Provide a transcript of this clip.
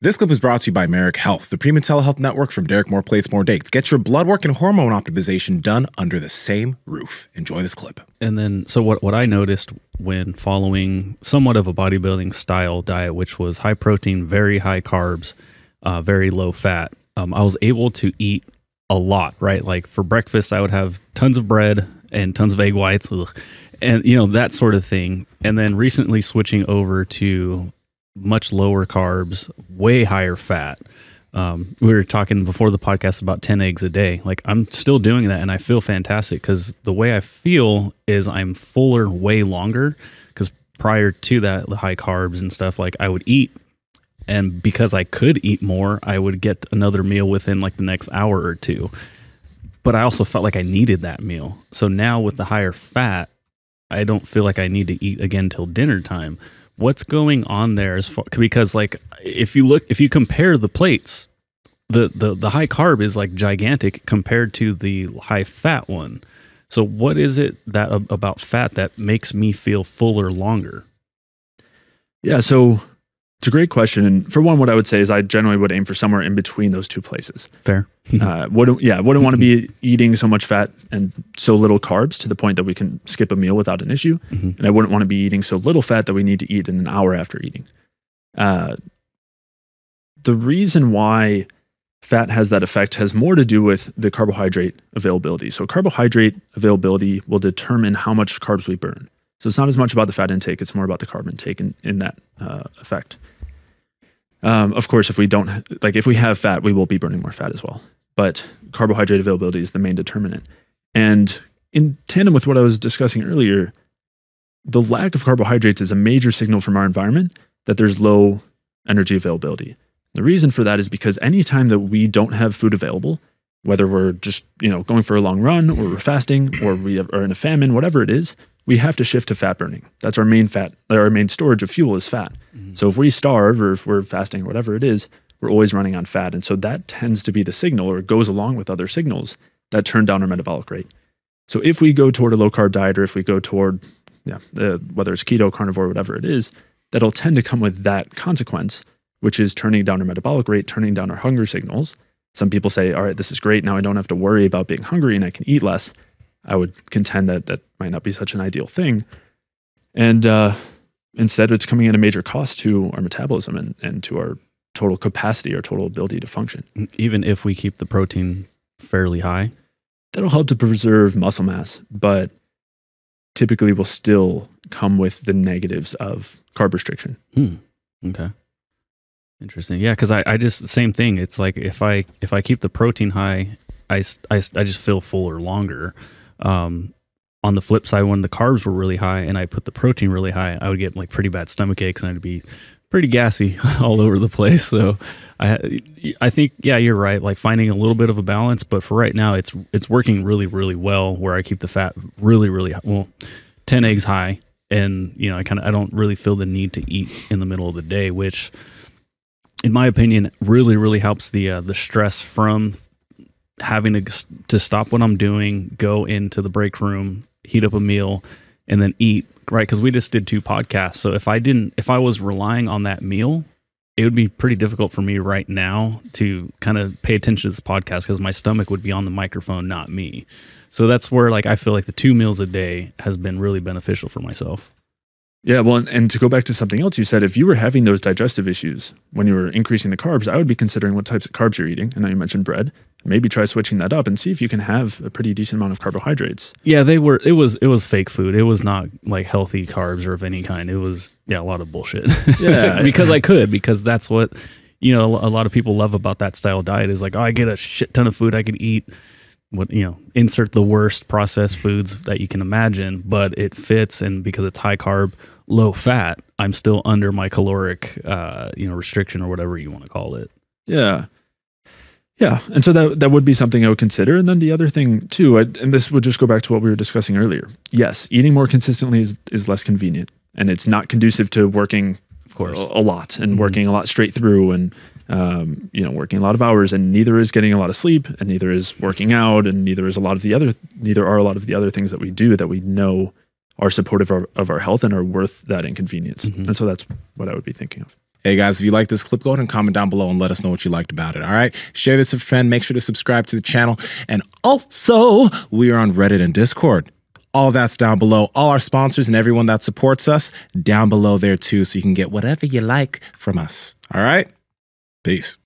This clip is brought to you by Merrick Health, the premium telehealth network from Derek More Plates, More Dates. Get your blood work and hormone optimization done under the same roof. Enjoy this clip. And then, so what I noticed when following somewhat of a bodybuilding style diet, which was high protein, very high carbs, very low fat, I was able to eat a lot, right? Like for breakfast, I would have tons of bread and tons of egg whites, and that sort of thing. And then recently switching over to much lower carbs, way higher fat. We were talking before the podcast about 10 eggs a day. Like I'm still doing that and I feel fantastic because the way I feel is I'm fuller way longer, because prior to that, the high carbs and stuff, like I would eat, and because I could eat more, I would get another meal within like the next hour or two. But I also felt like I needed that meal. So now with the higher fat, I don't feel like I need to eat again till dinner time. What's going on there? Because like if you compare the plates, the high carb is like gigantic compared to the high fat one. So what is it that about fat that makes me feel fuller longer? Yeah, so it's a great question. And for one, what I would say is I generally would aim for somewhere in between those two places. Fair. Wouldn't want to be eating so much fat and so little carbs to the point that we can skip a meal without an issue. And I wouldn't want to be eating so little fat that we need to eat in an hour after eating. The reason why fat has that effect has more to do with the carbohydrate availability. So carbohydrate availability will determine how much carbs we burn. So it's not as much about the fat intake, it's more about the carb intake in that effect. Of course, if we have fat, we will be burning more fat as well. But carbohydrate availability is the main determinant. And in tandem with what I was discussing earlier, the lack of carbohydrates is a major signal from our environment that there's low energy availability. The reason for that is because anytime that we don't have food available, whether we're just going for a long run, or we're fasting, or we are in a famine, whatever it is, we have to shift to fat burning. That's our main storage of fuel is fat. So if we starve, or if we're fasting, or whatever it is, we're always running on fat. And so that tends to be the signal, or goes along with other signals that turn down our metabolic rate. So if we go toward a low carb diet, or if we go toward, whether it's keto, carnivore, whatever it is, that'll tend to come with that consequence, which is turning down our metabolic rate, turning down our hunger signals. Some people say, all right, this is great. Now I don't have to worry about being hungry and I can eat less. I would contend that that might not be such an ideal thing. And instead, it's coming at a major cost to our metabolism and to our total capacity, our total ability to function. Even if we keep the protein fairly high? That'll help to preserve muscle mass, but typically will still come with the negatives of carb restriction. Okay. Interesting. Yeah, because I just, same thing. It's like if I keep the protein high, I just feel fuller longer. On the flip side, when the carbs were really high and I put the protein really high, I would get like pretty bad stomach aches and I'd be pretty gassy all over the place. So I think, yeah, you're right. Like finding a little bit of a balance, but for right now, it's working really, really well where I keep the fat really, really, 10 eggs high. And, I don't really feel the need to eat in the middle of the day, which in my opinion, really, really helps the stress from having to stop what I'm doing, go into the break room, heat up a meal, and then eat, right? Because we just did 2 podcasts. So if I was relying on that meal, it would be pretty difficult for me right now to kind of pay attention to this podcast because my stomach would be on the microphone, not me. So that's where I feel like the 2 meals a day has been really beneficial for myself. Yeah, well, and to go back to something else you said, if you were having those digestive issues when you were increasing the carbs, I would be considering what types of carbs you're eating. I know you mentioned bread. Maybe try switching that up and see if you can have a pretty decent amount of carbohydrates. Yeah, it was fake food. It was not like healthy carbs or of any kind. It was, a lot of bullshit. Yeah. because that's what, a lot of people love about that style diet is like, oh, I get a shit ton of food I could eat. Insert the worst processed foods that you can imagine, but it fits. And because it's high carb, low fat, I'm still under my caloric, restriction or whatever you want to call it. Yeah. Yeah. And so that would be something I would consider. And then the other thing too, and this would just go back to what we were discussing earlier. Yes, eating more consistently is less convenient, and it's not conducive to working, of course, a lot and working a lot straight through and, working a lot of hours, and neither is getting a lot of sleep, and neither is working out, and neither are a lot of the other things that we do that we know are supportive of our health and are worth that inconvenience. And so that's what I would be thinking of. Hey guys, if you like this clip, go ahead and comment down below and let us know what you liked about it. All right. Share this with a friend. Make sure to subscribe to the channel. And also, we are on Reddit and Discord. All that's down below. All our sponsors and everyone that supports us down below there too. So you can get whatever you like from us. All right. Peace.